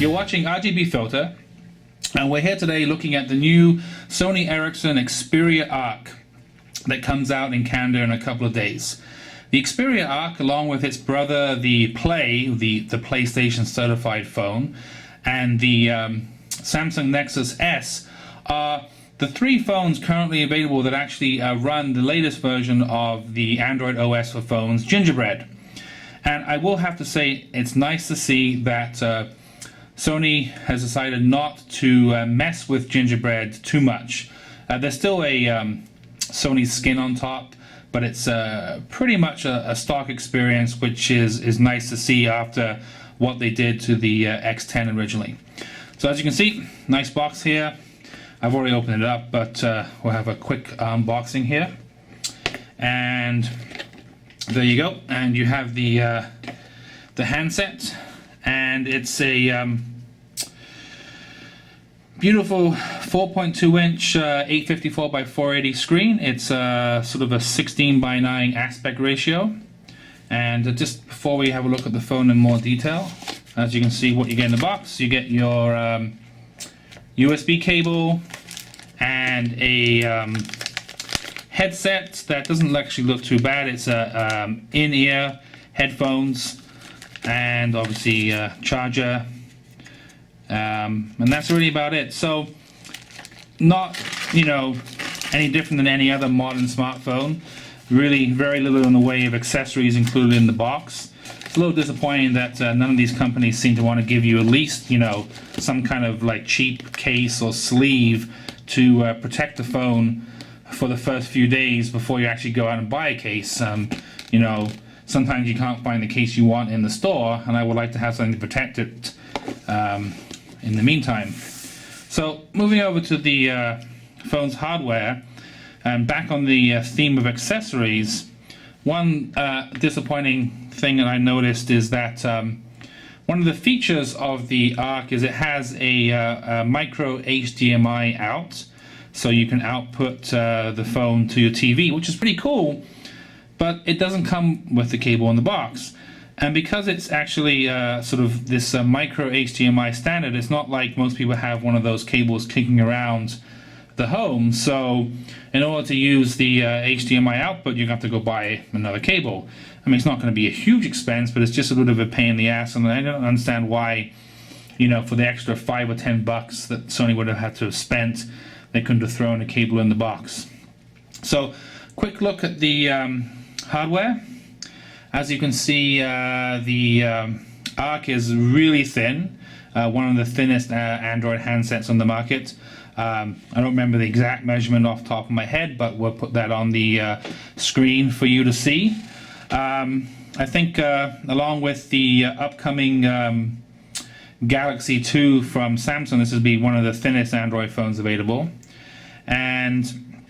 You're watching RGB Filter, and we're here today looking at the new Sony Ericsson Xperia Arc that comes out in Canada in a couple of days. The Xperia Arc, along with its brother, the Play, the PlayStation certified phone, and the Samsung Nexus S, are the three phones currently available that actually run the latest version of the Android OS for phones, Gingerbread. And I will have to say, it's nice to see that Sony has decided not to mess with Gingerbread too much. There's still a Sony skin on top, but it's pretty much a stock experience, which is nice to see after what they did to the X10 originally. So as you can see, nice box here. I've already opened it up, but we'll have a quick unboxing here. And there you go. And you have the handset, and it's a beautiful 4.2-inch 854 by 480 screen. It's sort of a 16:9 aspect ratio. And just before we have a look at the phone in more detail, as you can see what you get in the box, you get your USB cable and a headset that doesn't actually look too bad. It's a in-ear headphones, and obviously charger, and that's really about it. So not, any different than any other modern smartphone. Really very little in the way of accessories included in the box. It's a little disappointing that none of these companies seem to want to give you at least, some kind of like cheap case or sleeve to protect the phone for the first few days before you actually go out and buy a case. Sometimes you can't find the case you want in the store, and I would like to have something to protect it in the meantime. So moving over to the phone's hardware, and back on the theme of accessories, one disappointing thing that I noticed is that one of the features of the Arc is it has a micro HDMI out, so you can output the phone to your TV, which is pretty cool, but it doesn't come with the cable in the box. And because it's actually sort of this micro HDMI standard, it's not like most people have one of those cables kicking around the home. So in order to use the HDMI output, you have to go buy another cable. I mean, it's not going to be a huge expense, but it's just a little bit of a pain in the ass, and I don't understand why, for the extra $5 or $10 that Sony would have had to have spent, they couldn't have thrown a cable in the box. So quick look at the hardware. As you can see, the Arc is really thin, one of the thinnest Android handsets on the market. I don't remember the exact measurement off the top of my head, but we'll put that on the screen for you to see. I think along with the upcoming Galaxy 2 from Samsung, this will be one of the thinnest Android phones available. And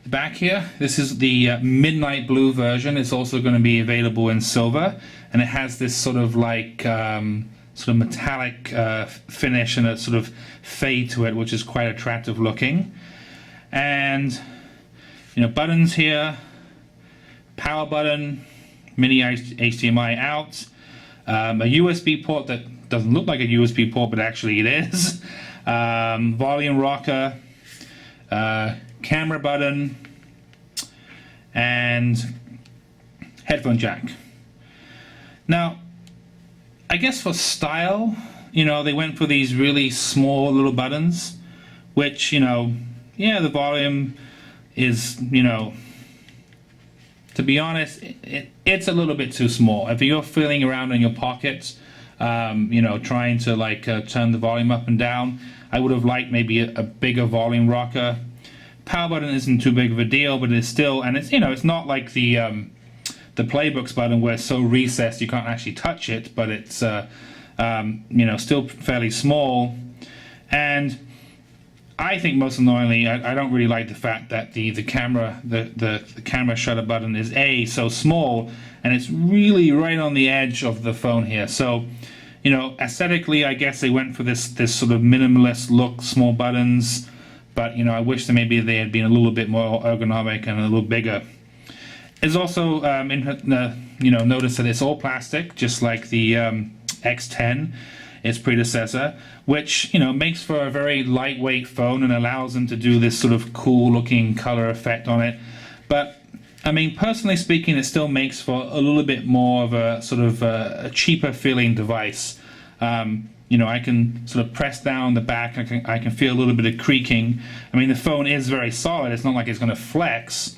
back here, this is the midnight blue version. It's also going to be available in silver, and it has this sort of like sort of metallic finish and a sort of fade to it, which is quite attractive looking. And buttons here, power button, mini HDMI out, a USB port that doesn't look like a USB port, but actually it is, volume rocker, camera button, and headphone jack. Now, I guess for style, they went for these really small little buttons, which, yeah, the volume is, to be honest, it's a little bit too small. If you're feeling around in your pockets, trying to like turn the volume up and down, I would have liked maybe a bigger volume rocker. Power button isn't too big of a deal, but it's still, and it's, it's not like the Playbooks button where it's so recessed you can't actually touch it, but it's still fairly small. And I think most annoyingly, I don't really like the fact that the camera shutter button is so small, and it's really right on the edge of the phone here. So aesthetically, I guess they went for this sort of minimalist look, small buttons, but I wish that maybe they had been a little bit more ergonomic and a little bigger. It's also notice that it's all plastic, just like the X10. its predecessor, which, you know, makes for a very lightweight phone and allows them to do this sort of cool looking color effect on it. But I mean, personally speaking, it still makes for a little bit more of a sort of a cheaper feeling device. You know, I can sort of press down the back, I can feel a little bit of creaking. I mean, the phone is very solid, it's not like it's going to flex.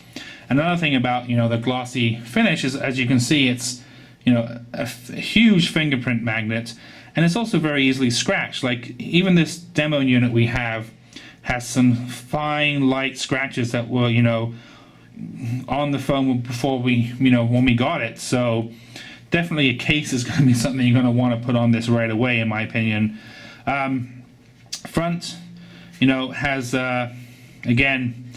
Another thing about, you know, the glossy finish is, as you can see, it's, you know, a huge fingerprint magnet, and it's also very easily scratched. Like, even this demo unit we have has some fine light scratches that were, you know, on the phone before we, you know, when we got it. So definitely a case is going to be something you're going to want to put on this right away, in my opinion. Front, you know, has again,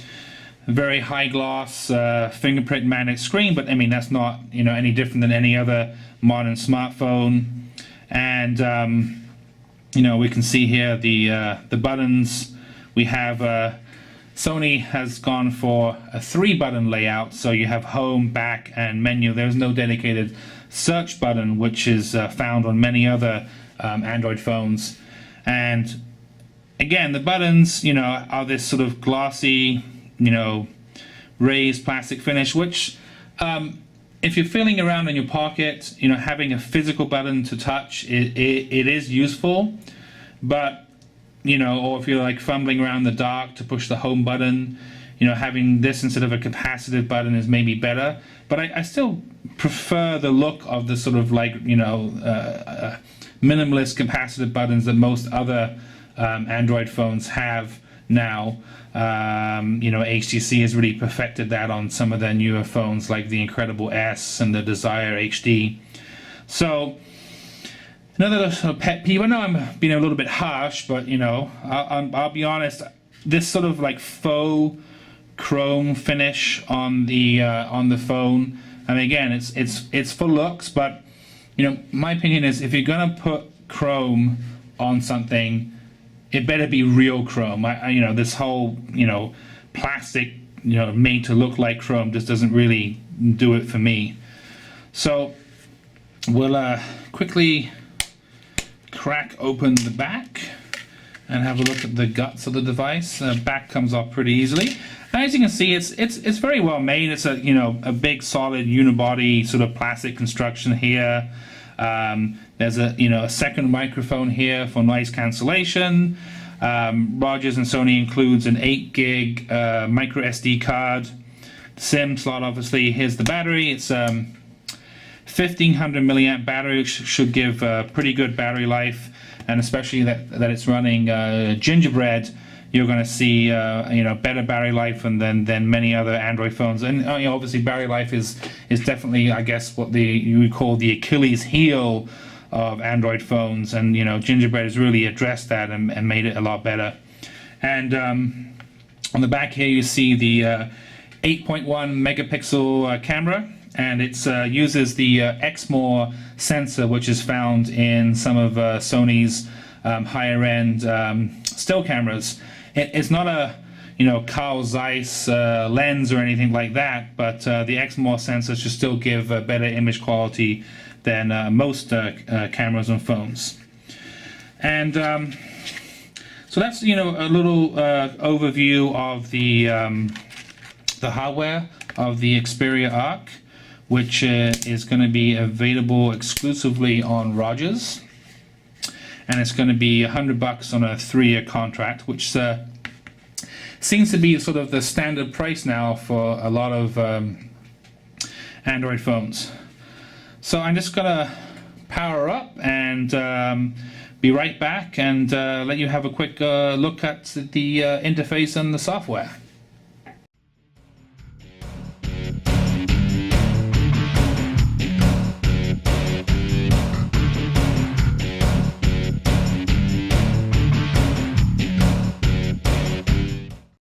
a very high gloss fingerprint magnet screen, but I mean, that's not, you know, any different than any other modern smartphone. And you know, we can see here the buttons. We have Sony has gone for a 3-button layout, so you have home, back, and menu. There's no dedicated search button, which is found on many other Android phones. And again, the buttons, you know, are this sort of glossy, you know, raised plastic finish, which if you're feeling around in your pocket, you know, having a physical button to touch, it is useful. But, you know, or if you're like fumbling around in the dark to push the home button, you know, having this instead of a capacitive button is maybe better. But I still prefer the look of the sort of like, you know, minimalist capacitive buttons that most other Android phones have now. You know, HTC has really perfected that on some of their newer phones, like the Incredible S and the Desire HD. So another sort of pet peeve, I know I'm being a little bit harsh, but, you know, I'll be honest, this sort of like faux chrome finish on the phone, I mean, again, it's for looks, but, you know, my opinion is, if you're gonna put chrome on something, it better be real chrome. You know, this whole, you know, plastic, you know, made to look like chrome just doesn't really do it for me. So we'll quickly crack open the back and have a look at the guts of the device. The back comes off pretty easily. As you can see, it's very well made. It's a, you know, a big solid unibody sort of plastic construction here. There's a, you know, a second microphone here for noise cancellation. Rogers and Sony includes an 8 gig micro SD card. SIM slot, obviously. Here's the battery. It's 1500 milliamp battery, which should give pretty good battery life, and especially that it's running Gingerbread, you're going to see you know, better battery life than many other Android phones. And you know, obviously battery life is definitely, I guess, what you would call the Achilles heel of Android phones, and you know, Gingerbread has really addressed that and made it a lot better. And on the back here you see the 8.1 megapixel camera, and it uses the Xmore sensor, which is found in some of Sony's higher end still cameras. It's not a, you know, Carl Zeiss lens or anything like that, but the Xmore sensor should still give better image quality than most cameras on phones. And so that's, you know, a little overview of the hardware of the Xperia Arc, which is going to be available exclusively on Rogers, and it's going to be $100 on a 3-year contract, which seems to be sort of the standard price now for a lot of Android phones. So I'm just gonna power up and be right back and let you have a quick look at the interface and the software.